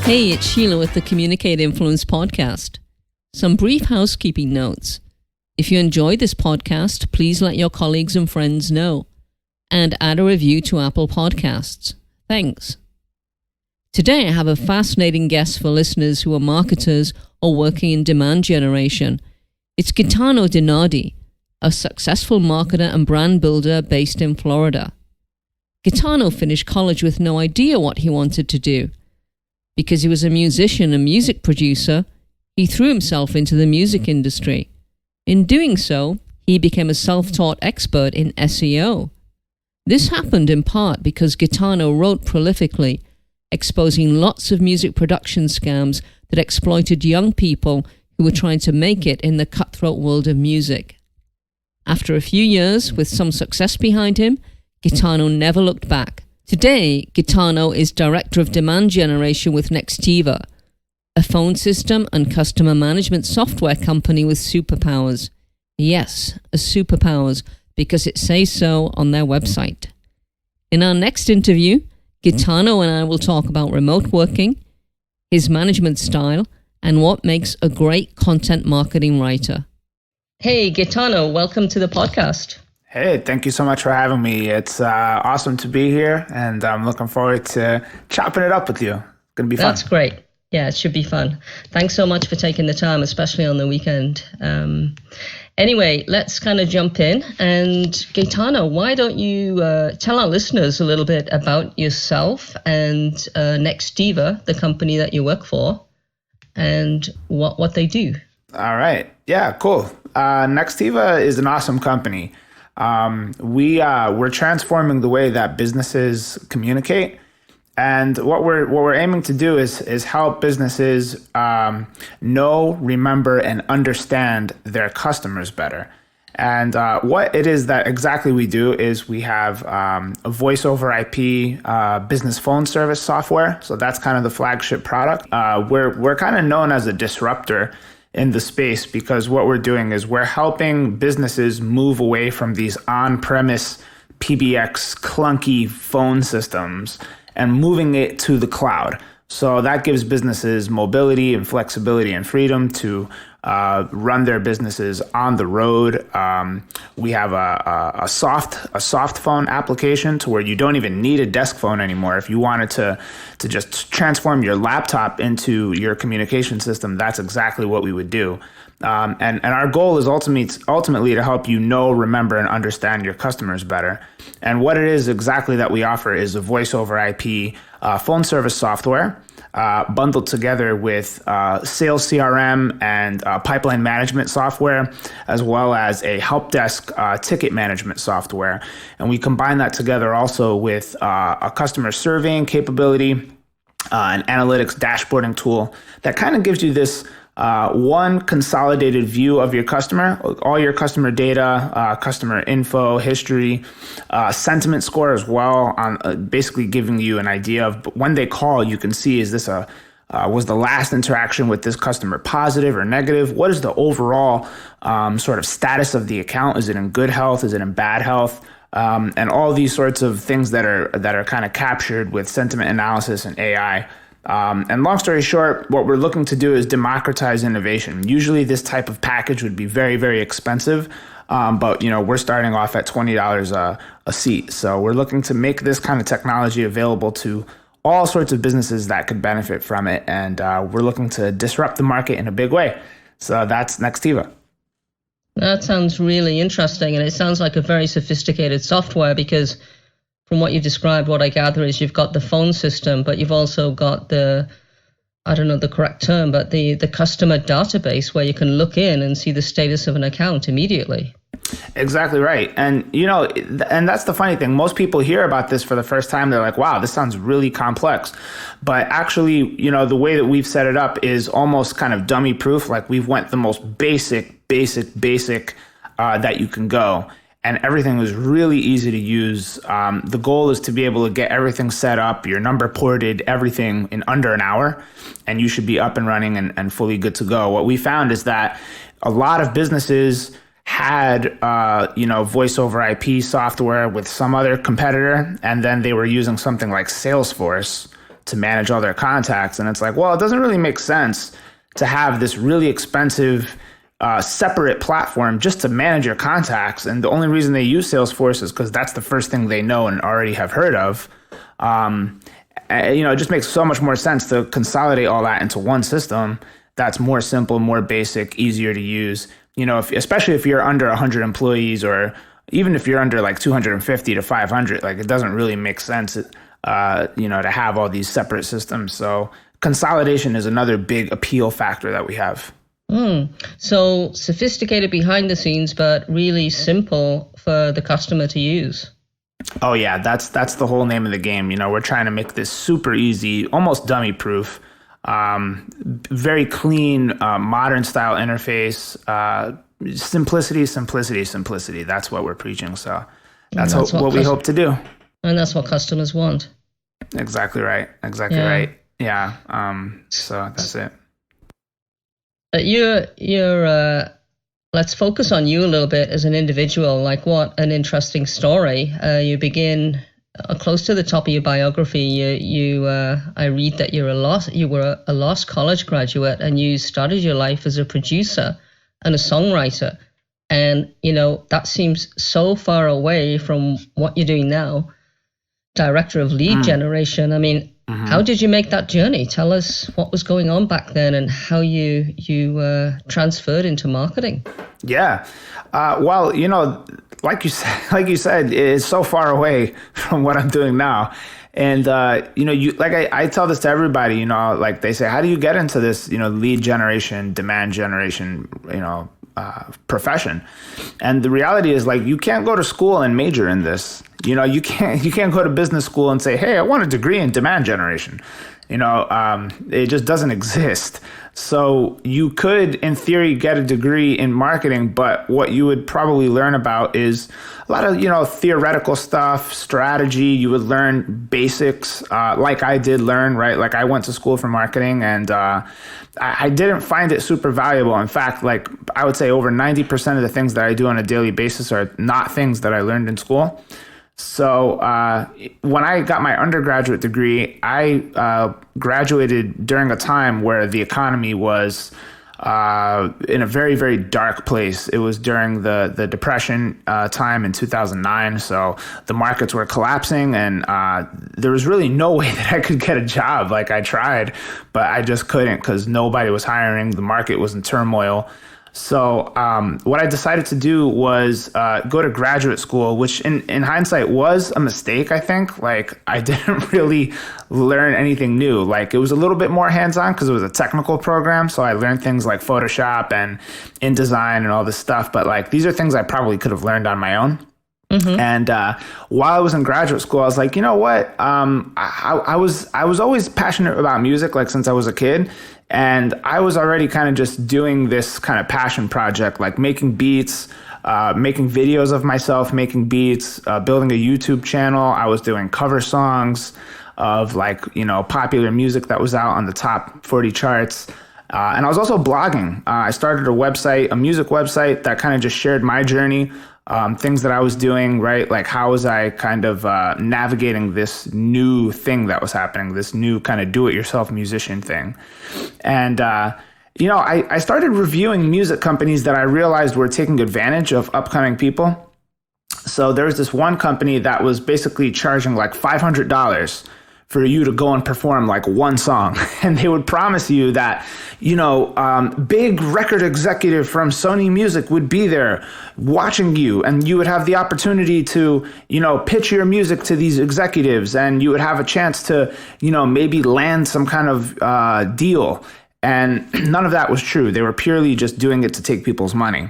Hey, it's Sheila with the Communicate Influence podcast. Some brief housekeeping notes. If you enjoyed this podcast, please let your colleagues and friends know, and add a review to Apple Podcasts. Thanks. Today I have a fascinating guest for listeners who are marketers or working in demand generation. It's Gaetano DiNardi, a successful marketer and brand builder based in Florida. Gaetano finished college with no idea what he wanted to do. Because he was a musician and music producer, he threw himself into the music industry. In doing so, he became a self-taught expert in SEO. This happened in part because Gaetano wrote prolifically, exposing lots of music production scams that exploited young people who were trying to make it in the cutthroat world of music. After a few years, with some success behind him, Gaetano never looked back. Today, Gaetano is Director of Demand Generation with Nextiva, a phone system and customer management software company with superpowers. Yes, a superpowers, because it says so on their website. In our next interview, Gaetano and I will talk about remote working, his management style, and what makes a great content marketing writer. Hey, Gaetano, welcome to the podcast. Hey, thank you so much for having me. It's awesome to be here, and I'm looking forward to chopping it up with you. It's going to be fun. That's great. Yeah, it should be fun. Thanks so much for taking the time, especially on the weekend. Anyway, let's kind of jump in. And Gaetano, why don't you tell our listeners a little bit about yourself and Nextiva, the company that you work for, and what they do. All right. Yeah, cool. Nextiva is an awesome company. We're transforming the way that businesses communicate, and what we're aiming to do is help businesses know, remember, and understand their customers better. And what it is that exactly we do is we have a voice over IP business phone service software. So that's kind of the flagship product. We're kind of known as a disruptor in the space because what we're doing is we're helping businesses move away from these on-premise PBX clunky phone systems and moving it to the cloud. So that gives businesses mobility and flexibility and freedom to run their businesses on the road. We have a soft phone application to where you don't even need a desk phone anymore. If you wanted to just transform your laptop into your communication system, that's exactly what we would do. And our goal is ultimately to help you know, remember, and understand your customers better. And what it is exactly that we offer is a voice over IP phone service software bundled together with sales CRM and pipeline management software, as well as a help desk ticket management software. And we combine that together also with a customer surveying capability, an analytics dashboarding tool that kind of gives you this one consolidated view of your customer, all your customer data, customer info, history, sentiment score as well, on basically giving you an idea of when they call, you can see, is this was the last interaction with this customer positive or negative? What is the overall sort of status of the account? Is it in good health? Is it in bad health? And all these sorts of things that are kind of captured with sentiment analysis and AI. And long story short, what we're looking to do is democratize innovation. Usually this type of package would be very, very expensive, but we're starting off at $20 a seat. So we're looking to make this kind of technology available to all sorts of businesses that could benefit from it. And we're looking to disrupt the market in a big way. So that's Nextiva. That sounds really interesting. And it sounds like a very sophisticated software because from what you described, what I gather is you've got the phone system, but you've also got the correct term, but the customer database where you can look in and see the status of an account immediately. Exactly right. And, and that's the funny thing. Most people hear about this for the first time. They're like, wow, this sounds really complex. But actually, the way that we've set it up is almost kind of dummy proof. Like we've went the most basic that you can go. And everything is really easy to use. The goal is to be able to get everything set up, your number ported, everything in under an hour, and you should be up and running and fully good to go. What we found is that a lot of businesses had, voice over IP software with some other competitor, and then they were using something like Salesforce to manage all their contacts. And it's like, well, it doesn't really make sense to have this really expensive separate platform just to manage your contacts. And the only reason they use Salesforce is because that's the first thing they know and already have heard of. It just makes so much more sense to consolidate all that into one system that's more simple, more basic, easier to use. Especially if you're under 100 employees, or even if you're under like 250 to 500, like it doesn't really make sense, to have all these separate systems. So consolidation is another big appeal factor that we have. So sophisticated behind the scenes, but really simple for the customer to use. Oh yeah, that's the whole name of the game. We're trying to make this super easy, almost dummy proof, very clean, modern style interface, simplicity. That's what we're preaching. So that's what we hope to do. And that's what customers want. Exactly right. Right. Yeah. So that's it. Let's focus on you a little bit as an individual. Like, what an interesting story. You begin close to the top of your biography. I read that you were a Lost College graduate, and you started your life as a producer and a songwriter. And, that seems so far away from what you're doing now. Director of lead generation. I mean, how did you make that journey? Tell us what was going on back then and how you transferred into marketing. Yeah. Well, like you said, it's so far away from what I'm doing now. And, I tell this to everybody, like they say, how do you get into this, lead generation, demand generation, profession? And the reality is, like, you can't go to school and major in this. You can't go to business school and say, hey, I want a degree in demand generation. It just doesn't exist. So you could, in theory, get a degree in marketing, but what you would probably learn about is a lot of, theoretical stuff, strategy. You would learn basics, like I did learn, right? Like I went to school for marketing, and I didn't find it super valuable. In fact, like I would say over 90% of the things that I do on a daily basis are not things that I learned in school. So when I got my undergraduate degree, I graduated during a time where the economy was in a very, very dark place. It was during the Depression time in 2009. So the markets were collapsing, and there was really no way that I could get a job. Like I tried, but I just couldn't because nobody was hiring. The market was in turmoil. So what I decided to do was go to graduate school, which in hindsight was a mistake, I think. Like I didn't really learn anything new. Like it was a little bit more hands-on because it was a technical program. So I learned things like Photoshop and InDesign and all this stuff. But like these are things I probably could have learned on my own. Mm-hmm. And while I was in graduate school, I was like, you know what? I was always passionate about music, like since I was a kid. And I was already kind of just doing this kind of passion project, like making beats, making videos of myself, making beats, building a YouTube channel. I was doing cover songs of popular music that was out on the top 40 charts. And I was also blogging. I started a music website that kind of just shared my journey, things that I was doing, right? Like how was I kind of navigating this new thing that was happening, this new kind of do-it-yourself musician thing. And, I started reviewing music companies that I realized were taking advantage of upcoming people. So there was this one company that was basically charging like $500 for you to go and perform like one song. And they would promise you that, big record executive from Sony Music would be there watching you, and you would have the opportunity to, pitch your music to these executives, and you would have a chance to, maybe land some kind of deal. And none of that was true. They were purely just doing it to take people's money.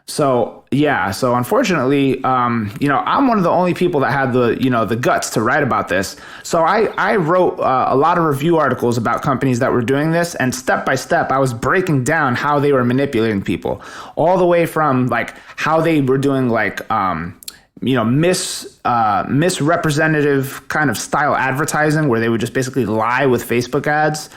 So unfortunately, I'm one of the only people that had the guts to write about this. So I wrote a lot of review articles about companies that were doing this, and step by step, I was breaking down how they were manipulating people, all the way from like how they were doing like, misrepresentative kind of style advertising, where they would just basically lie with Facebook ads.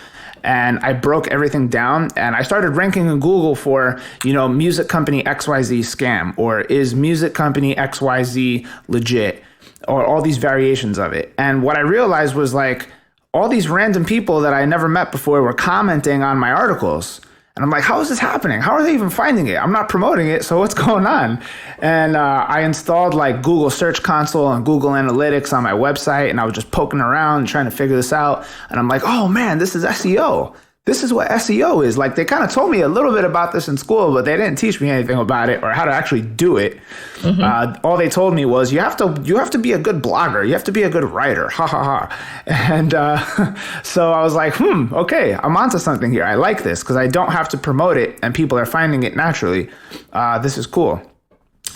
And I broke everything down, and I started ranking in Google for, music company XYZ scam, or is music company XYZ legit, or all these variations of it. And what I realized was like, all these random people that I never met before were commenting on my articles. And I'm like, how is this happening? How are they even finding it? I'm not promoting it, so what's going on? And I installed like Google Search Console and Google Analytics on my website, and I was just poking around trying to figure this out. And I'm like, oh man, this is SEO. This is what SEO is. Like, they kind of told me a little bit about this in school, but they didn't teach me anything about it or how to actually do it. All they told me was you have to be a good blogger. You have to be a good writer. Ha ha ha. And so I was like, okay, I'm onto something here. I like this because I don't have to promote it and people are finding it naturally. This is cool.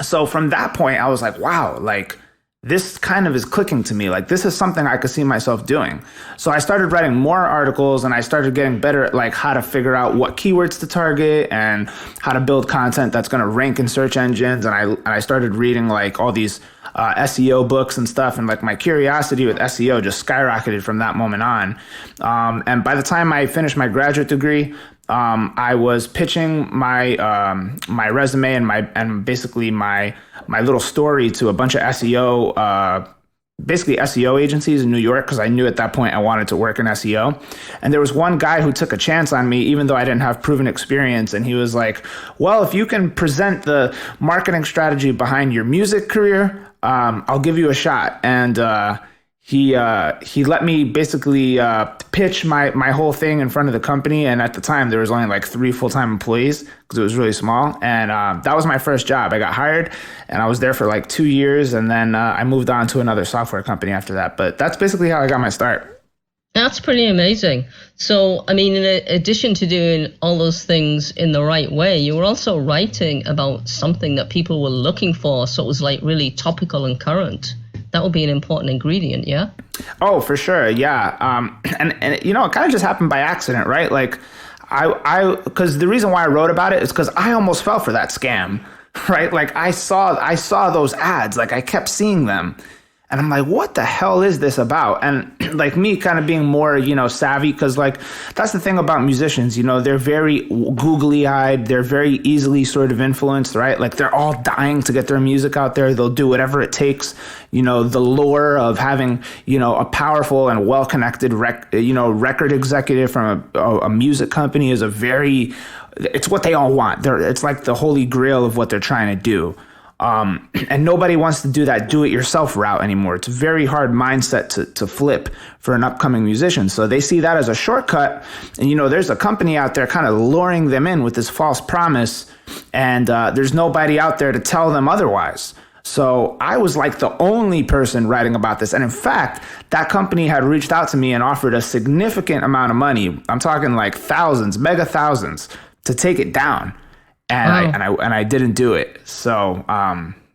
So from that point, I was like, wow, like, this kind of is clicking to me. Like, this is something I could see myself doing. So I started writing more articles, and I started getting better at like how to figure out what keywords to target and how to build content that's going to rank in search engines. And I started reading like all these SEO books and stuff. And like my curiosity with SEO just skyrocketed from that moment on. And by the time I finished my graduate degree, I was pitching my my resume and basically my little story to a bunch of basically SEO agencies in New York, because I knew at that point I wanted to work in SEO. And there was one guy who took a chance on me, even though I didn't have proven experience. And he was like, well, if you can present the marketing strategy behind your music career, I'll give you a shot. And he let me basically pitch my whole thing in front of the company. And at the time, there was only like 3 full-time employees because it was really small. And that was my first job. I got hired and I was there for like 2 years. And then I moved on to another software company after that. But that's basically how I got my start. That's pretty amazing. So, I mean, in addition to doing all those things in the right way, you were also writing about something that people were looking for. So it was like really topical and current. That would be an important ingredient, yeah? Oh, for sure, yeah. And you know, it kind of just happened by accident, right? Like, because the reason why I wrote about it is because I almost fell for that scam, right? Like, I saw those ads, like I kept seeing them. And I'm like, what the hell is this about? And like me kind of being more, you know, savvy, because like that's the thing about musicians, you know, they're very googly eyed. They're very easily sort of influenced, right? Like they're all dying to get their music out there. They'll do whatever it takes. You know, the lure of having, you know, a powerful and well-connected record executive from a music company is it's what they all want. It's like the holy grail of what they're trying to do. And nobody wants to do that do-it-yourself route anymore. It's a very hard mindset to flip for an upcoming musician. So they see that as a shortcut. And, you know, there's a company out there kind of luring them in with this false promise. And there's nobody out there to tell them otherwise. So I was like the only person writing about this. And in fact, that company had reached out to me and offered a significant amount of money. I'm talking like thousands, mega thousands, to take it down. And wow. I didn't do it. So,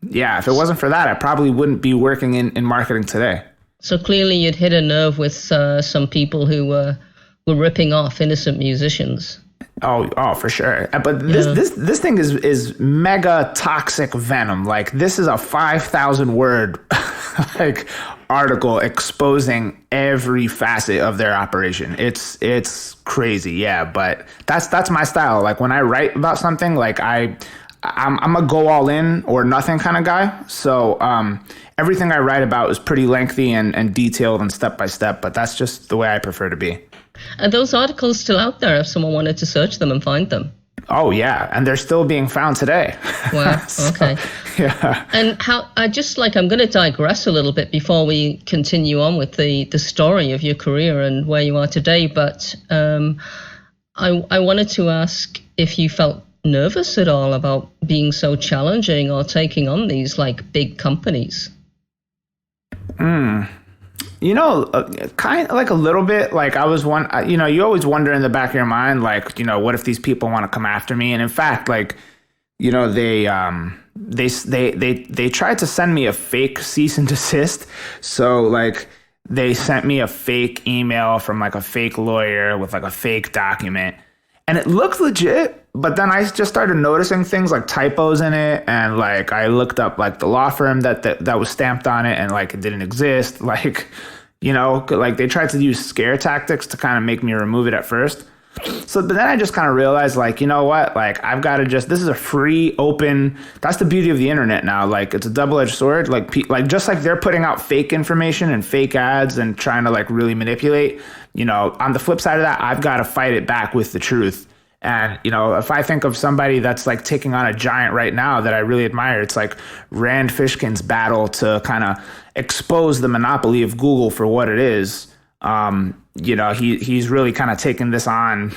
yeah, if it wasn't for that, I probably wouldn't be working in marketing today. So clearly you'd hit a nerve with some people who were ripping off innocent musicians. Oh, for sure. But this thing is mega toxic venom. Like, this is a 5,000 word like article exposing every facet of their operation. It's crazy, yeah. But that's my style. Like, when I write about something, like I'm a go all in or nothing kind of guy. So everything I write about is pretty lengthy and detailed and step by step. But that's just the way I prefer to be. Are those articles still out there if someone wanted to search them and find them? Oh, yeah. And they're still being found today. Wow. Okay. Yeah. And I'm going to digress a little bit before we continue on with the story of your career and where you are today. But I wanted to ask if you felt nervous at all about being so challenging or taking on these like big companies. You know, kind of like a little bit. Like I was you always wonder in the back of your mind, like, you know, what if these people want to come after me? And in fact, like, you know, they tried to send me a fake cease and desist. So like they sent me a fake email from like a fake lawyer with like a fake document, and it looked legit. But then I just started noticing things like typos in it, and like I looked up like the law firm that was stamped on it, and like it didn't exist. Like, you know, like they tried to use scare tactics to kind of make me remove it at first. So but then I just kind of realized, like, you know what? Like, I've got to this is a free, open, that's the beauty of the internet now. Like, it's a double-edged sword. Like, just like they're putting out fake information and fake ads and trying to like really manipulate, on the flip side of that, I've got to fight it back with the truth. And, if I think of somebody that's like taking on a giant right now that I really admire, it's like Rand Fishkin's battle to kind of expose the monopoly of Google for what it is. He's really kind of taken this on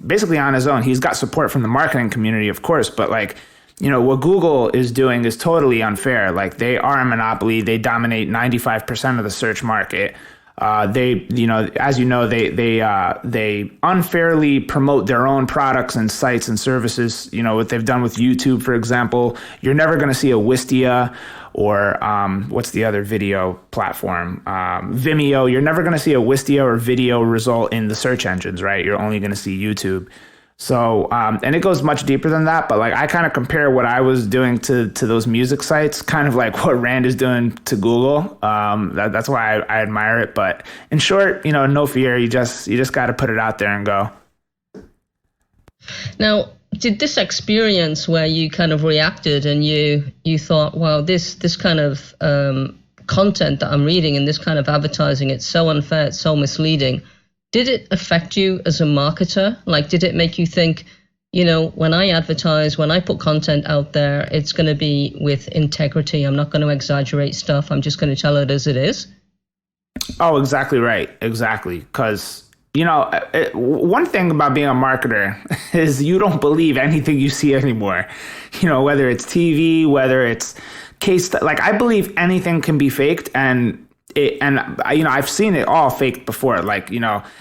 basically on his own. He's got support from the marketing community, of course, but like, what Google is doing is totally unfair. Like, they are a monopoly. They dominate 95% of the search market. They unfairly promote their own products and sites and services. What they've done with YouTube, for example. You're never going to see a Wistia or what's the other video platform? Vimeo. You're never going to see a Wistia or video result in the search engines, right? You're only going to see YouTube. So, and it goes much deeper than that, but like I kind of compare what I was doing to those music sites, kind of like what Rand is doing to Google. That's why I admire it. But in short, no fear. You just got to put it out there and go. Now, did this experience where you kind of reacted and you thought, wow, this kind of content that I'm reading and this kind of advertising, it's so unfair, it's so misleading. Did it affect you as a marketer? Like, did it make you think, when I advertise, when I put content out there, it's going to be with integrity. I'm not going to exaggerate stuff. I'm just going to tell it as it is. Oh, exactly right. Exactly. Because, one thing about being a marketer is you don't believe anything you see anymore. Whether it's TV, whether it's like I believe anything can be faked, and I've seen it all faked before. Like,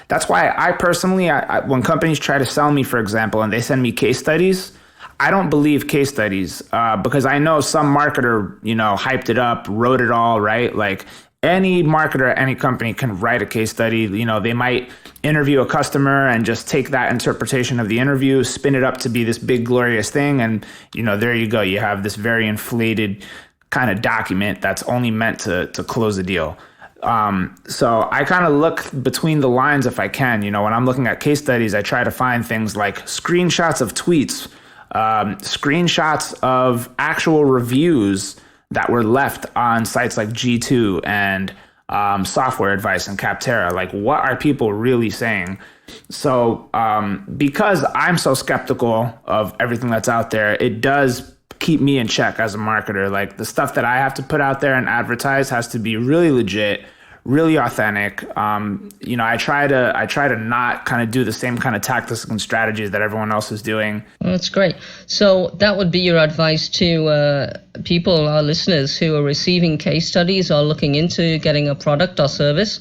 that's why I personally, when companies try to sell me, for example, and they send me case studies, I don't believe case studies because I know some marketer, hyped it up, wrote it all, right? Like any marketer at any company can write a case study. They might interview a customer and just take that interpretation of the interview, spin it up to be this big, glorious thing. And, there you go. You have this very inflated kind of document that's only meant to close a deal. So I kind of look between the lines if I can. When I'm looking at case studies, I try to find things like screenshots of tweets, screenshots of actual reviews that were left on sites like G2 and Software Advice and Capterra. Like, what are people really saying? So because I'm so skeptical of everything that's out there, it does keep me in check as a marketer. Like, the stuff that I have to put out there and advertise has to be really legit, really authentic. I try to not kind of do the same kind of tactics and strategies that everyone else is doing. Well, that's great. So that would be your advice to people, our listeners who are receiving case studies or looking into getting a product or service.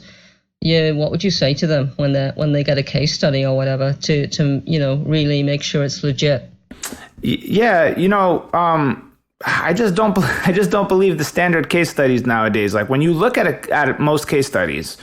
Yeah, what would you say to them when they get a case study or whatever to really make sure it's legit? Yeah, I just don't believe the standard case studies nowadays. Like, when you look at most case studies,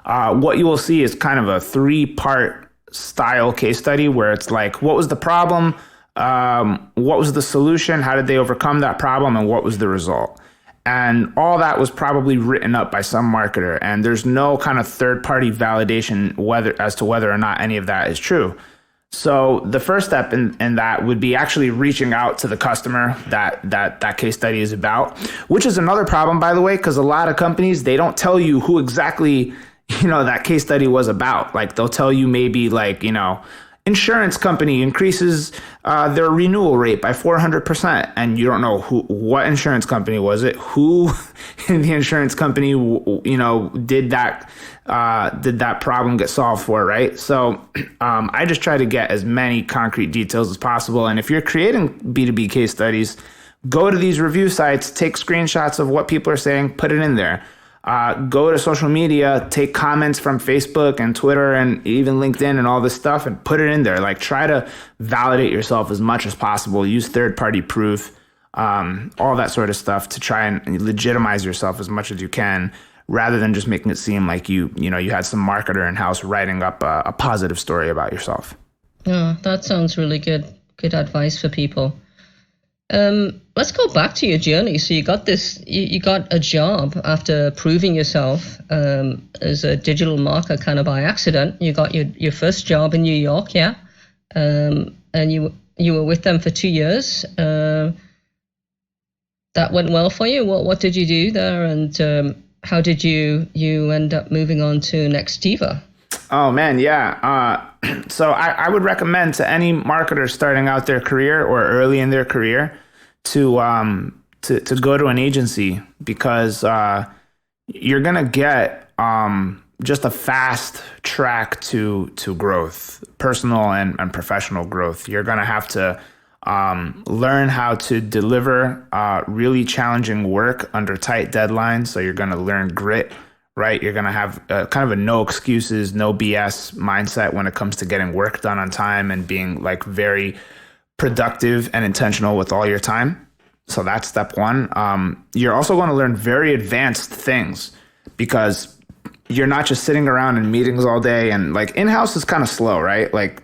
what you will see is kind of a 3-part style case study where it's like, what was the problem? What was the solution? How did they overcome that problem? And what was the result? And all that was probably written up by some marketer. And there's no kind of third-party validation as to whether or not any of that is true. So the first step in that would be actually reaching out to the customer that case study is about, which is another problem, by the way, because a lot of companies, they don't tell you who exactly, that case study was about. Like, they'll tell you maybe like, insurance company increases their renewal rate by 400%. And you don't know what insurance company was it, who in the insurance company, did that problem get solved for, right? So I just try to get as many concrete details as possible. And if you're creating B2B case studies, go to these review sites, take screenshots of what people are saying, put it in there. Go to social media, take comments from Facebook and Twitter and even LinkedIn and all this stuff and put it in there. Like, try to validate yourself as much as possible. Use third-party proof, all that sort of stuff to try and legitimize yourself as much as you can, rather than just making it seem like you had some marketer in-house writing up a positive story about yourself. Oh, that sounds really good. Good advice for people. Let's go back to your journey. So you got this, you got a job after proving yourself as a digital marketer kind of by accident. You got your first job in New York, yeah, and you were with them for 2 years. That went well for you. What did you do there, and how did you end up moving on to Nextiva? Oh man, yeah. So I would recommend to any marketer starting out their career or early in their career to go to an agency, because you're gonna get just a fast track to growth, personal and professional growth. You're gonna have to learn how to deliver really challenging work under tight deadlines. So you're gonna learn grit. Right, you're gonna have kind of a no excuses, no BS mindset when it comes to getting work done on time and being like very productive and intentional with all your time. So that's step one. You're also going to learn very advanced things, because you're not just sitting around in meetings all day, and like in-house is kind of slow, right? Like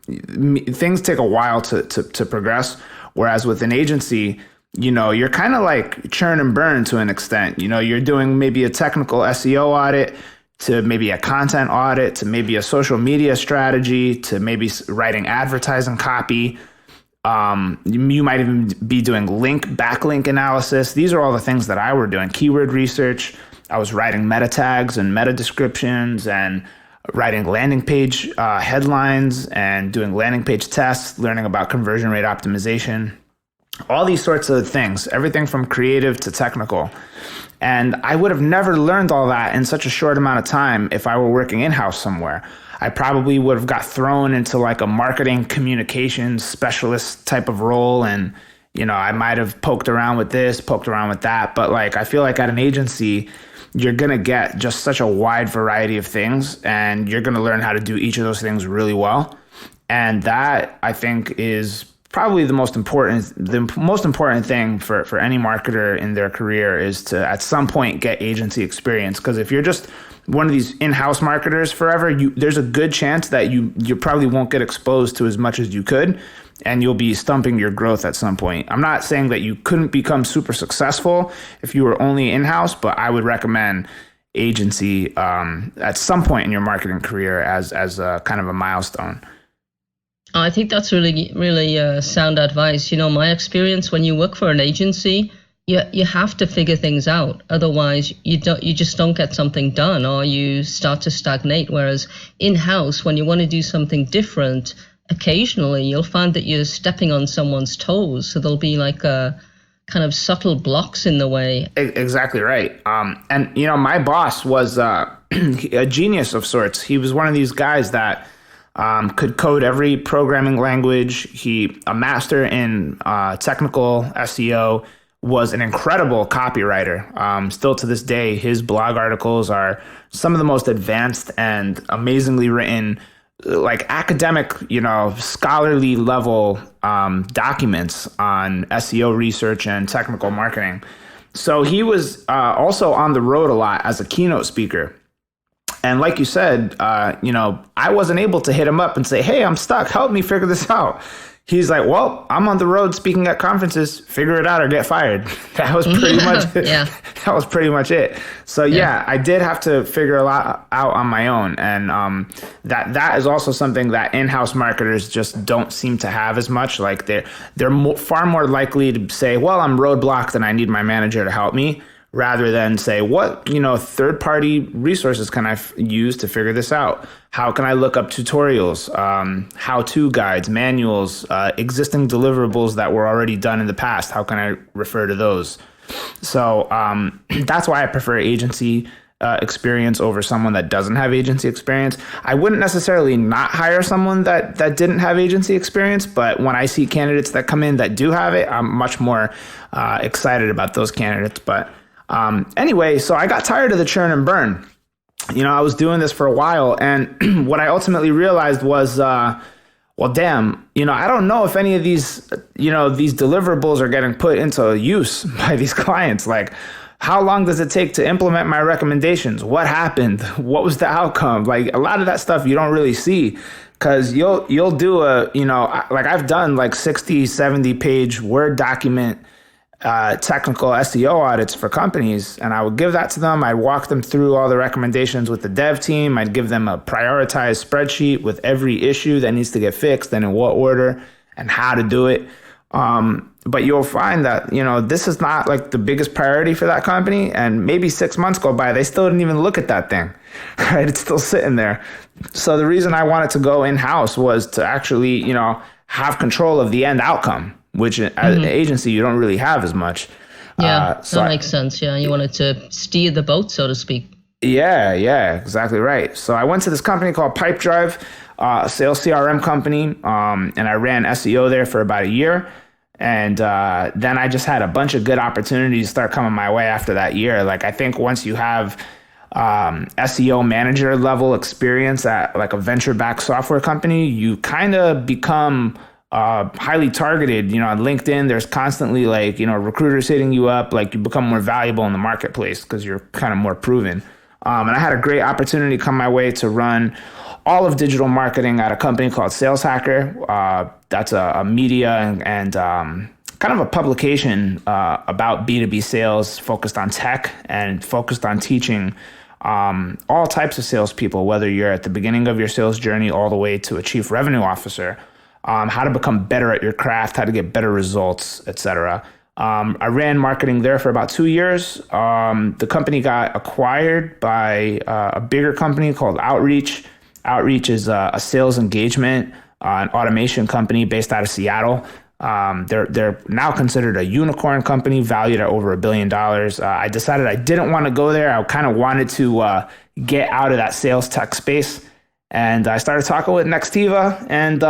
things take a while to progress. Whereas with an agency, you know, you're kind of like churn and burn to an extent. You know, you're doing maybe a technical SEO audit, to maybe a content audit, to maybe a social media strategy, to maybe writing advertising copy. You might even be doing backlink analysis. These are all the things that I were doing. Keyword research. I was writing meta tags and meta descriptions, and writing landing page headlines, and doing landing page tests, learning about conversion rate optimization. All these sorts of things, everything from creative to technical. And I would have never learned all that in such a short amount of time if I were working in-house somewhere. I probably would have got thrown into like a marketing communications specialist type of role. And, you know, I might have poked around with this, poked around with that. But like, I feel like at an agency, you're going to get just such a wide variety of things, and you're going to learn how to do each of those things really well. And that, I think, is probably the most important thing for any marketer in their career, is to at some point get agency experience. Because if you're just one of these in-house marketers forever, there's a good chance that you probably won't get exposed to as much as you could, and you'll be stumping your growth at some point. I'm not saying that you couldn't become super successful if you were only in-house, but I would recommend agency at some point in your marketing career as a kind of a milestone. I think that's really sound advice. You know, my experience, when you work for an agency, you have to figure things out. Otherwise, you just don't get something done, or you start to stagnate. Whereas in-house, when you want to do something different, occasionally you'll find that you're stepping on someone's toes. So there'll be like a kind of subtle blocks in the way. Exactly right. And you know, my boss was a genius of sorts. He was one of these guys that could code every programming language. A master in technical SEO, was an incredible copywriter. Still to this day, his blog articles are some of the most advanced and amazingly written, like academic, you know, scholarly level documents on SEO research and technical marketing. So he was also on the road a lot as a keynote speaker. And like you said, you know, I wasn't able to hit him up and say, hey, I'm stuck. Help me figure this out. He's like, well, I'm on the road speaking at conferences. Figure it out or get fired. That was pretty much it. Yeah. That was pretty much it. So yeah, I did have to figure a lot out on my own. And that is also something that in-house marketers just don't seem to have as much. Like they're far more likely to say, well, I'm roadblocked and I need my manager to help me, rather than say, what, you know, third-party resources can I use to figure this out? How can I look up tutorials, how-to guides, manuals, existing deliverables that were already done in the past? How can I refer to those? So that's why I prefer agency experience over someone that doesn't have agency experience. I wouldn't necessarily not hire someone that didn't have agency experience, but when I see candidates that come in that do have it, I'm much more excited about those candidates. But anyway, so I got tired of the churn and burn. You know, I was doing this for a while, and what I ultimately realized was, well, damn, you know, I don't know if any of these, you know, these deliverables are getting put into use by these clients. Like, How long does it take to implement my recommendations? What happened? What was the outcome? Like a lot of that stuff you don't really see, because you'll do like I've done like 60, 70 page Word document technical SEO audits for companies, and I would give that to them. I'd walk them through all the recommendations with the dev team. I'd give them a prioritized spreadsheet with every issue that needs to get fixed and in what order and how to do it. But you'll find that, this is not like the biggest priority for that company. And maybe 6 months go by, they still didn't even look at that thing, right? It's still sitting there. So the reason I wanted to go in-house was to actually, have control of the end outcome, which as an agency, you don't really have as much. Yeah, that makes sense. Yeah, you wanted to steer the boat, so to speak. Yeah, exactly right. So I went to this company called Pipedrive, a sales CRM company, and I ran SEO there for about a year. And then I just had a bunch of good opportunities start coming my way after that year. Like I think once you have SEO manager level experience at like a venture-backed software company, you kind of become highly targeted. On LinkedIn, there's constantly like, recruiters hitting you up, like you become more valuable in the marketplace because you're kind of more proven. And I had a great opportunity come my way to run all of digital marketing at a company called Sales Hacker. That's a media and kind of a publication about B2B sales, focused on tech and focused on teaching all types of salespeople, whether you're at the beginning of your sales journey all the way to a chief revenue officer, how to become better at your craft, how to get better results, etc. I ran marketing there for about 2 years. The company got acquired by a bigger company called Outreach. Outreach is a sales engagement, an automation company based out of Seattle. They're now considered a unicorn company valued at over $1 billion. I decided I didn't want to go there. I kind of wanted to get out of that sales tech space. And I started talking with Nextiva, and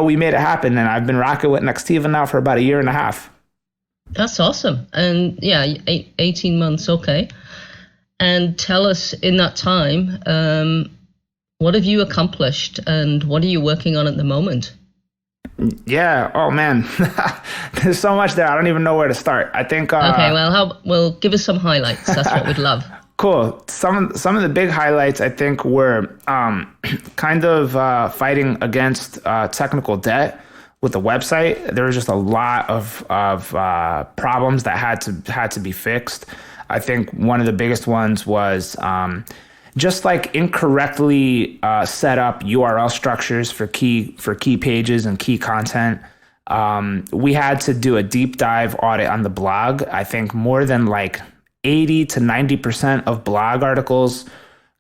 we made it happen. And I've been rocking with Nextiva now for about a year and a half. That's awesome. And yeah, 18 months, okay. And tell us in that time, what have you accomplished and what are you working on at the moment? Yeah. Oh man, there's so much there. I don't even know where to start. I think. Okay. Well, give us some highlights. That's what we'd love. Cool. Some of the big highlights I think were kind of fighting against technical debt with the website. There was just a lot of problems that had to be fixed. I think one of the biggest ones was just like incorrectly set up URL structures for key pages and key content. We had to do a deep dive audit on the blog. I think more than like 80 to 90% of blog articles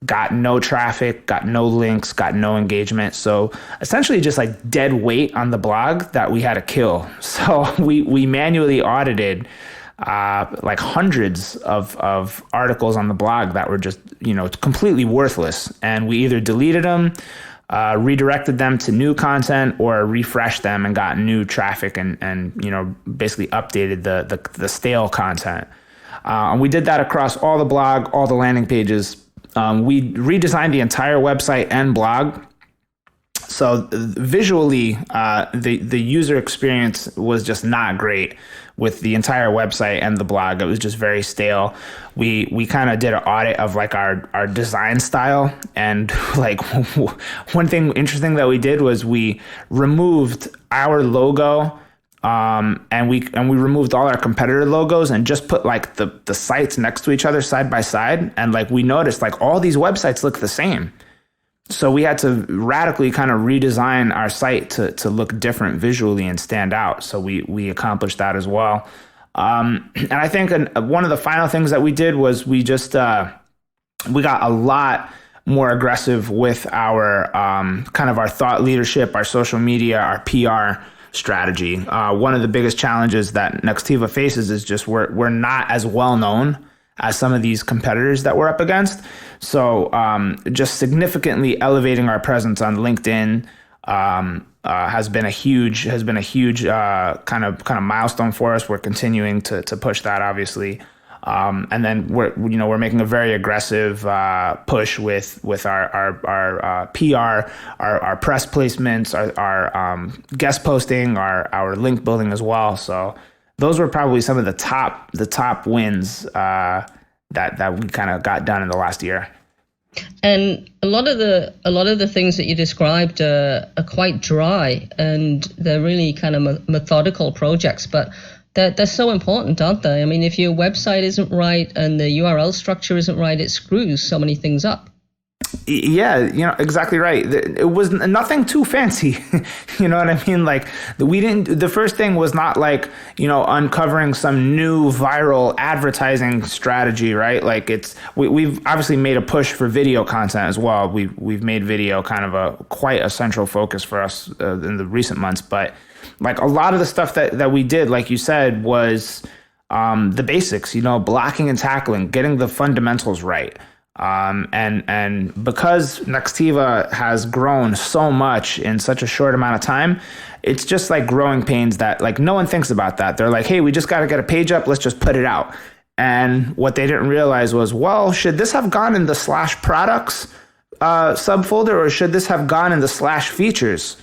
got no traffic, got no links, got no engagement. So essentially just like dead weight on the blog that we had to kill. So we manually audited like hundreds of articles on the blog that were just, completely worthless. And we either deleted them, redirected them to new content, or refreshed them and got new traffic and basically updated the stale content. And we did that across all the blog, all the landing pages. We redesigned the entire website and blog. So visually, the user experience was just not great with the entire website and the blog. It was just very stale. We kind of did an audit of like our design style, and like one thing interesting that we did was we removed our logo, and we removed all our competitor logos and just put like the sites next to each other side by side, and like we noticed like all these websites look the same. So we had to radically kind of redesign our site to look different visually and stand out. So we accomplished that as well. And I think one of the final things that we did was we just we got a lot more aggressive with our kind of our thought leadership, our social media, our PR strategy. One of the biggest challenges that Nextiva faces is just we're not as well known as some of these competitors that we're up against. So just significantly elevating our presence on LinkedIn has been a huge kind of milestone for us. We're continuing to push that, obviously. And then we're making a very aggressive push with our PR, our press placements, our guest posting, our link building as well. So those were probably some of the top wins that we kind of got done in the last year. And a lot of the things that you described are quite dry, and they're really kind of methodical projects, but they're so important, aren't they? I mean, if your website isn't right and the URL structure isn't right, it screws so many things up. Yeah, exactly right. It was nothing too fancy. You know what I mean? Like the first thing was not like, uncovering some new viral advertising strategy, right? Like we've obviously made a push for video content as well. We've made video kind of quite a central focus for us in the recent months. But like a lot of the stuff that we did, like you said, was the basics, blocking and tackling, getting the fundamentals right. And because Nextiva has grown so much in such a short amount of time, it's just like growing pains that like no one thinks about that. They're like, hey, we just got to get a page up. Let's just put it out. And what they didn't realize was, well, should this have gone in the /products subfolder, or should this have gone in the /features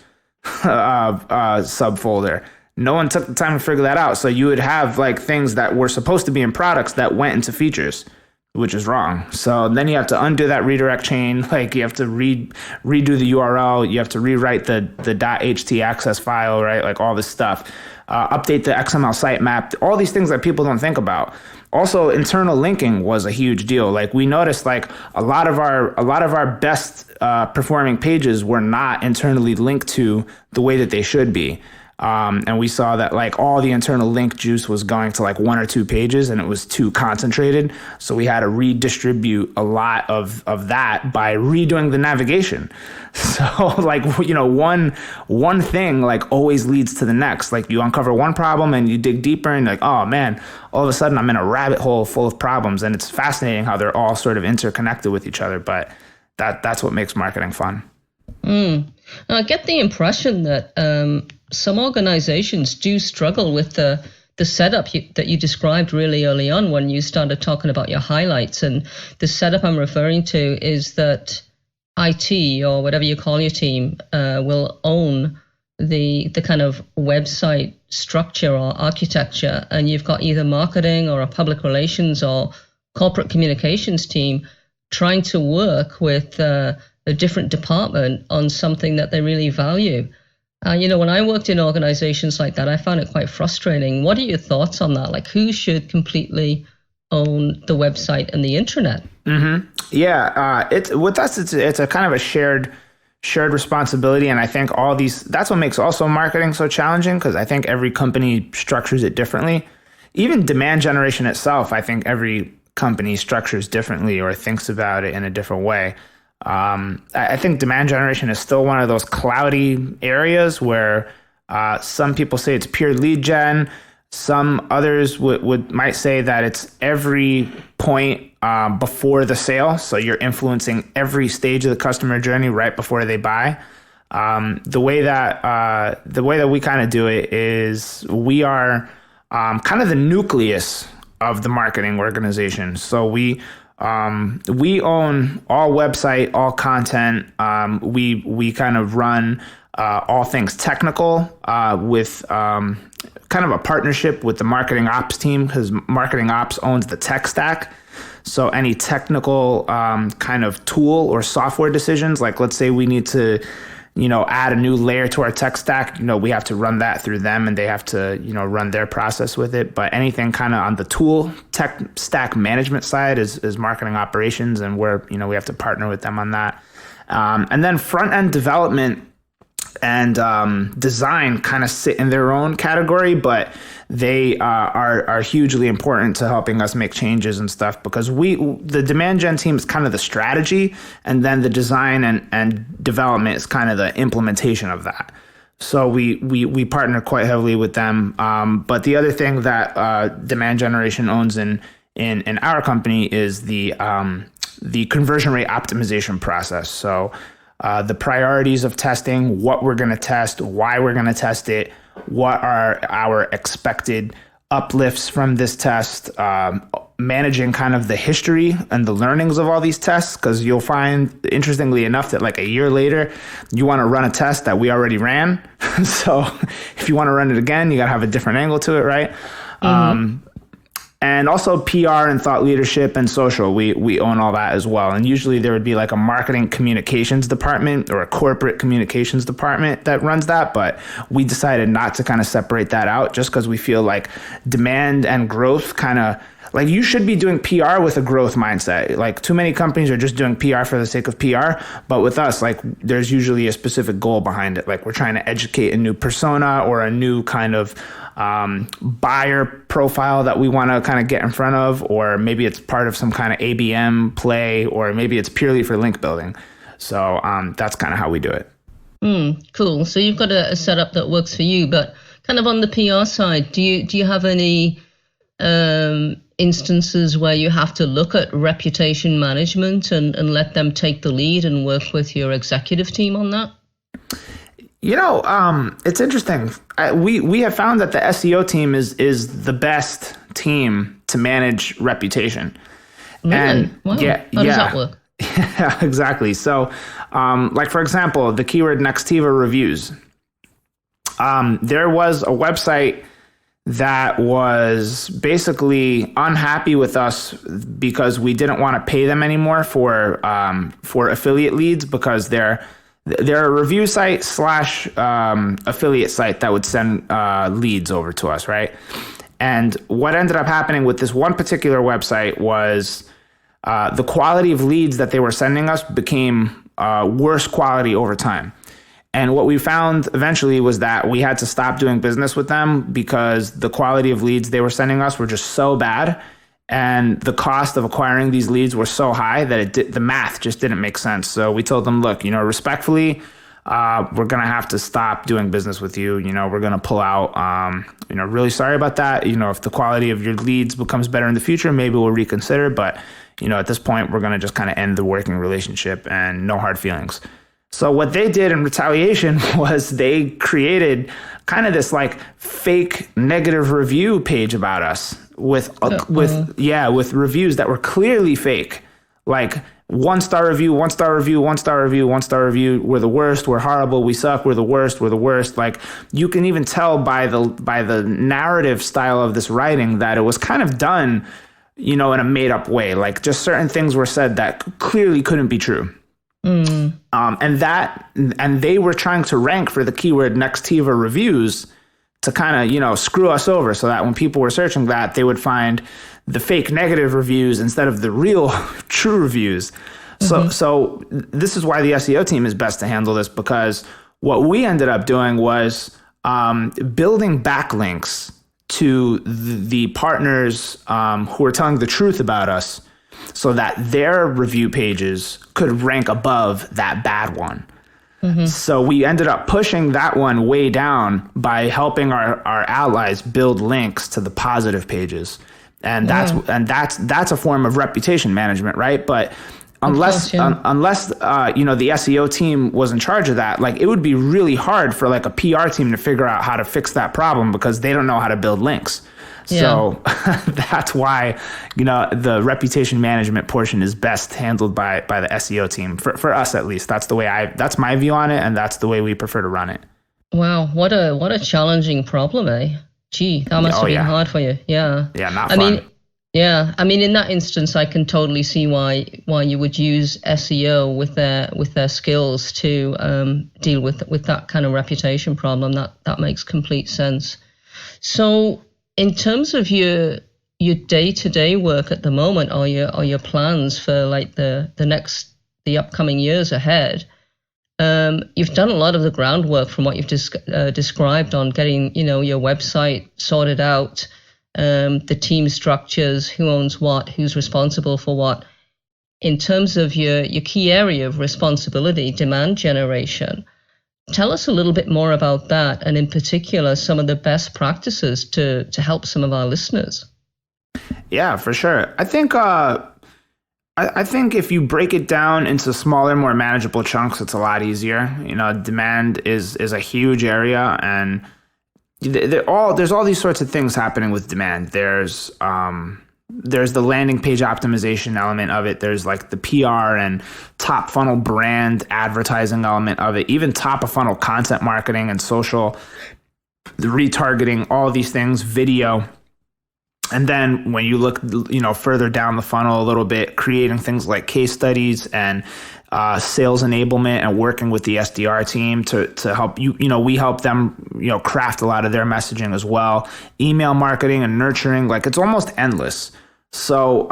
subfolder? No one took the time to figure that out. So you would have like things that were supposed to be in products that went into features, which is wrong. So then you have to undo that redirect chain. Like you have to redo the URL. You have to rewrite the .htaccess file, right? Like all this stuff. Update the XML sitemap. All these things that people don't think about. Also, internal linking was a huge deal. Like we noticed, like a lot of our best performing pages were not internally linked to the way that they should be. And we saw that like all the internal link juice was going to like 1 or 2 pages, and it was too concentrated. So we had to redistribute a lot of that by redoing the navigation. So like, one thing like always leads to the next. Like you uncover one problem and you dig deeper and you're like, oh man, all of a sudden I'm in a rabbit hole full of problems. And it's fascinating how they're all sort of interconnected with each other. But that's what makes marketing fun. I get the impression that some organizations do struggle with the setup that you described really early on when you started talking about your highlights. And the setup I'm referring to is that IT, or whatever you call your team, will own the kind of website structure or architecture, and you've got either marketing or a public relations or corporate communications team trying to work with a different department on something that they really value. When I worked in organizations like that, I found it quite frustrating. What are your thoughts on that? Like, who should completely own the website and the intranet? Mm-hmm. Yeah, with us, it's a kind of a shared responsibility, and I think that's what makes also marketing so challenging, because I think every company structures it differently. Even demand generation itself, I think every company structures differently or thinks about it in a different way. I think demand generation is still one of those cloudy areas where some people say it's pure lead gen. Some others might say that it's every point before the sale. So you're influencing every stage of the customer journey right before they buy. The way that we kind of do it is we are kind of the nucleus of the marketing organization. So we own all website, all content. We kind of run all things technical with kind of a partnership with the marketing ops team, because marketing ops owns the tech stack. So any technical kind of tool or software decisions, like let's say we need to, add a new layer to our tech stack, we have to run that through them, and they have to, run their process with it. But anything kind of on the tool tech stack management side is marketing operations, and we have to partner with them on that. And then front end development and design kind of sit in their own category, but they are hugely important to helping us make changes and stuff, because the demand gen team is kind of the strategy, and then the design and development is kind of the implementation of that. So we partner quite heavily with them. But the other thing that demand generation owns in our company is the conversion rate optimization process. So the priorities of testing, what we're going to test, why we're going to test it, what are our expected uplifts from this test, managing kind of the history and the learnings of all these tests, because you'll find, interestingly enough, that like a year later, you want to run a test that we already ran. So if you want to run it again, you got to have a different angle to it, right? And also PR and thought leadership and social, we own all that as well. And usually there would be like a marketing communications department or a corporate communications department that runs that. But we decided not to kind of separate that out just because we feel like demand and growth kind of like you should be doing PR with a growth mindset. Like too many companies are just doing PR for the sake of PR. But with us, like there's usually a specific goal behind it. Like we're trying to educate a new persona or a new kind of buyer profile that we want to kind of get in front of, or maybe it's part of some kind of ABM play, or maybe it's purely for link building. So that's kind of how we do it. Cool. So you've got a setup that works for you, but kind of on the PR side, do you have any instances where you have to look at reputation management and let them take the lead and work with your executive team on that? You know, it's interesting. We have found that the SEO team is the best team to manage reputation. Really? And wow. How does that work? Yeah, exactly. So, like for example, the keyword Nextiva reviews. There was a website that was basically unhappy with us because we didn't want to pay them anymore for affiliate leads because they're a review site / affiliate site that would send leads over to us, right? And what ended up happening with this one particular website was the quality of leads that they were sending us became worse quality over time. And what we found eventually was that we had to stop doing business with them because the quality of leads they were sending us were just so bad. And the cost of acquiring these leads were so high that the math just didn't make sense. So we told them, look, respectfully, we're going to have to stop doing business with you. We're going to pull out, really sorry about that. If the quality of your leads becomes better in the future, maybe we'll reconsider. But, at this point, we're going to just kind of end the working relationship and no hard feelings. So what they did in retaliation was they created kind of this like fake negative review page about us with reviews that were clearly fake, like 1-star review, 1-star review, 1-star review, 1-star review. We're the worst. We're horrible. We suck. We're the worst. We're the worst. Like you can even tell by the narrative style of this writing that it was kind of done, in a made up way. Like just certain things were said that clearly couldn't be true. And they were trying to rank for the keyword Nextiva reviews to kind of, screw us over so that when people were searching that, they would find the fake negative reviews instead of the real true reviews. So this is why the SEO team is best to handle this, because what we ended up doing was building backlinks to the partners who are telling the truth about us, so that their review pages could rank above that bad one. So we ended up pushing that one way down by helping our allies build links to the positive pages. And that's a form of reputation management, right? But unless the SEO team was in charge of that, like it would be really hard for like a PR team to figure out how to fix that problem because they don't know how to build links. So that's why, the reputation management portion is best handled by the SEO team for us, at least. That's the way that's my view on it. And that's the way we prefer to run it. Wow. What a challenging problem, eh? Gee, that must have been hard for you. Yeah. Yeah. Not fun. I mean, in that instance, I can totally see why you would use SEO with their skills to deal with that kind of reputation problem. That makes complete sense. So, in terms of your day-to-day work at the moment, or your plans for like the upcoming years ahead, you've done a lot of the groundwork from what you've described on getting your website sorted out, the team structures, who owns what, who's responsible for what. In terms of your key area of responsibility, demand generation. Tell us a little bit more about that, and in particular, some of the best practices to help some of our listeners. Yeah, for sure. I think if you break it down into smaller, more manageable chunks, it's a lot easier. Demand is a huge area, and there's all these sorts of things happening with demand. There's the landing page optimization element of it. There's like the PR and top funnel brand advertising element of it, even top of funnel content marketing and social, the retargeting, all these things, video. And then when you look, further down the funnel a little bit, creating things like case studies and sales enablement and working with the SDR team to help you. We help them, craft a lot of their messaging as well. Email marketing and nurturing, like it's almost endless. So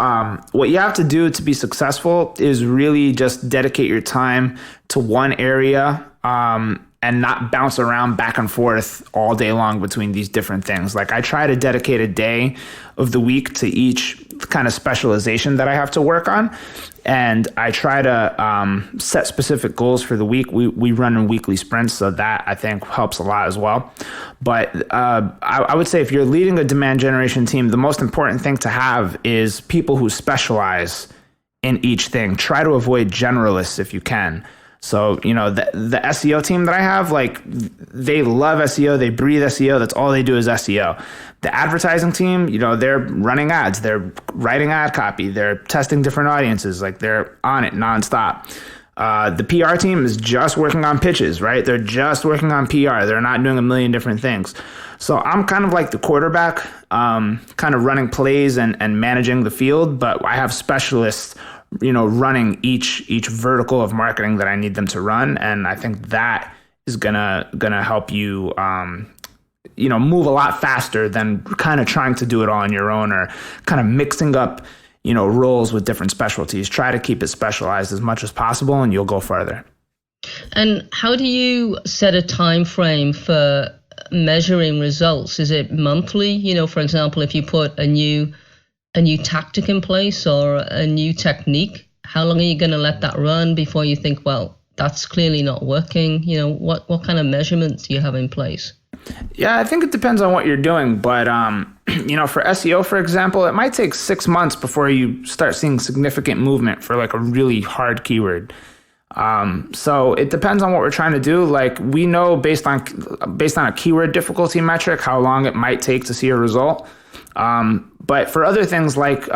what you have to do to be successful is really just dedicate your time to one area and not bounce around back and forth all day long between these different things. Like I try to dedicate a day of the week to each kind of specialization that I have to work on. And I try to set specific goals for the week. We run in weekly sprints, so that I think helps a lot as well. But I would say if you're leading a demand generation team, the most important thing to have is people who specialize in each thing. Try to avoid generalists if you can. So, the SEO team that I have, like they love SEO, they breathe SEO, that's all they do is SEO. The advertising team, they're running ads, they're writing ad copy, they're testing different audiences, like they're on it nonstop. The PR team is just working on pitches, right? They're just working on PR. They're not doing a million different things. So I'm kind of like the quarterback, kind of running plays and managing the field, but I have specialists running each vertical of marketing that I need them to run. And I think that is gonna help you, move a lot faster than kind of trying to do it all on your own or kind of mixing up, roles with different specialties. Try to keep it specialized as much as possible and you'll go further. And how do you set a time frame for measuring results? Is it monthly? For example, if you put a new tactic in place or a new technique, how long are you going to let that run before you think, well, that's clearly not working? What kind of measurements do you have in place? Yeah, I think it depends on what you're doing. But, for SEO, for example, it might take 6 months before you start seeing significant movement for like a really hard keyword. So it depends on what we're trying to do. Like we know based on a keyword difficulty metric, how long it might take to see a result. But for other things like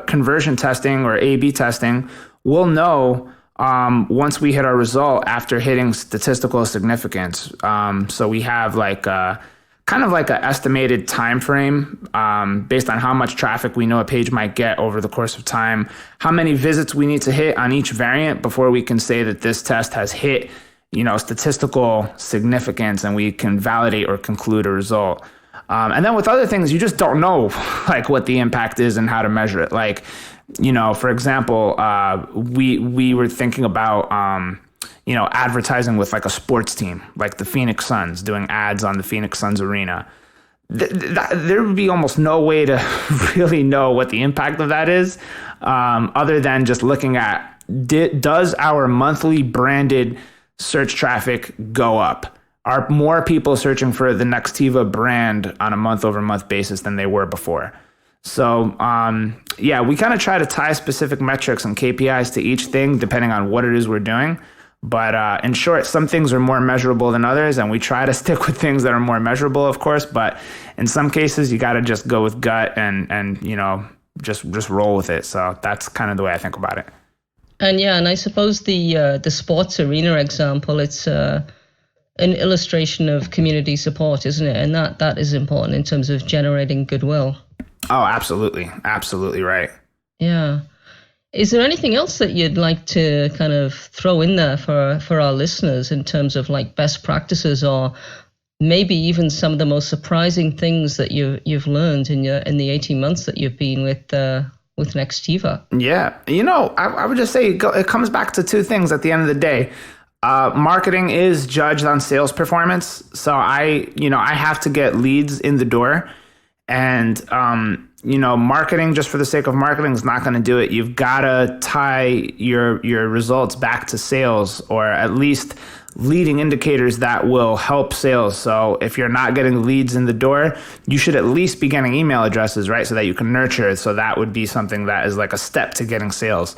conversion testing or A/B testing, we'll know once we hit our result after hitting statistical significance. So we have like kind of like an estimated time frame based on how much traffic we know a page might get over the course of time, how many visits we need to hit on each variant before we can say that this test has hit, statistical significance and we can validate or conclude a result. And then with other things, you just don't know like what the impact is and how to measure it. Like, for example, we were thinking about, advertising with like a sports team, like the Phoenix Suns, doing ads on the Phoenix Suns arena. There would be almost no way to really know what the impact of that is, other than just looking at, does our monthly branded search traffic go up? Are more people searching for the Nextiva brand on a month-over-month basis than they were before? So, we kind of try to tie specific metrics and KPIs to each thing depending on what it is we're doing. But in short, some things are more measurable than others, and we try to stick with things that are more measurable, of course. But in some cases, you got to just go with gut and just roll with it. So that's kind of the way I think about it. And I suppose the sports arena example, it's an illustration of community support, isn't it? And that is important in terms of generating goodwill. Oh, absolutely. Absolutely right. Yeah. Is there anything else that you'd like to kind of throw in there for our listeners in terms of like best practices or maybe even some of the most surprising things that you've learned in the 18 months that you've been with Nextiva? Yeah. I would just say it comes back to two things at the end of the day. Marketing is judged on sales performance. So I have to get leads in the door, and, marketing just for the sake of marketing is not going to do it. You've got to tie your results back to sales, or at least leading indicators that will help sales. So if you're not getting leads in the door, you should at least be getting email addresses, right? So that you can nurture it. So that would be something that is like a step to getting sales.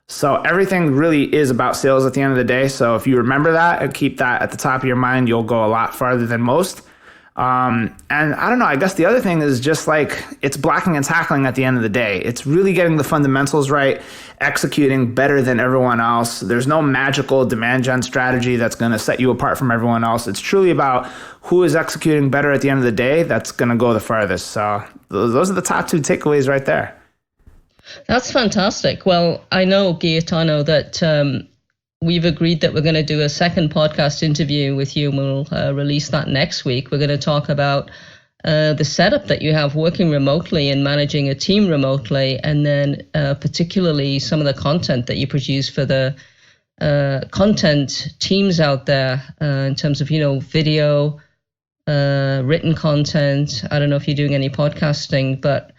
So everything really is about sales at the end of the day. So if you remember that and keep that at the top of your mind, you'll go a lot farther than most. And I don't know, I guess the other thing is just like it's blocking and tackling at the end of the day. It's really getting the fundamentals right, executing better than everyone else. There's no magical demand gen strategy that's going to set you apart from everyone else. It's truly about who is executing better at the end of the day that's going to go the farthest. So those are the top two takeaways right there. That's fantastic. Well, I know, Gaetano, that we've agreed that we're going to do a second podcast interview with you, and we'll release that next week. We're going to talk about the setup that you have working remotely and managing a team remotely, and then particularly some of the content that you produce for the content teams out there in terms of, video, written content. I don't know if you're doing any podcasting, but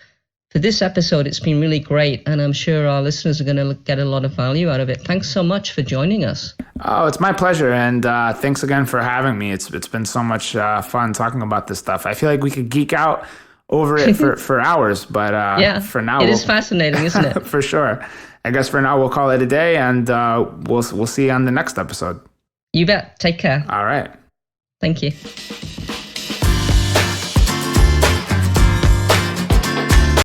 for this episode, it's been really great, and I'm sure our listeners are going to get a lot of value out of it. Thanks so much for joining us. Oh, it's my pleasure, and thanks again for having me. It's been so much fun talking about this stuff. I feel like we could geek out over it for hours, but for now, it is fascinating, isn't it? For sure. I guess for now we'll call it a day, and we'll see you on the next episode. You bet. Take care. All right. Thank you.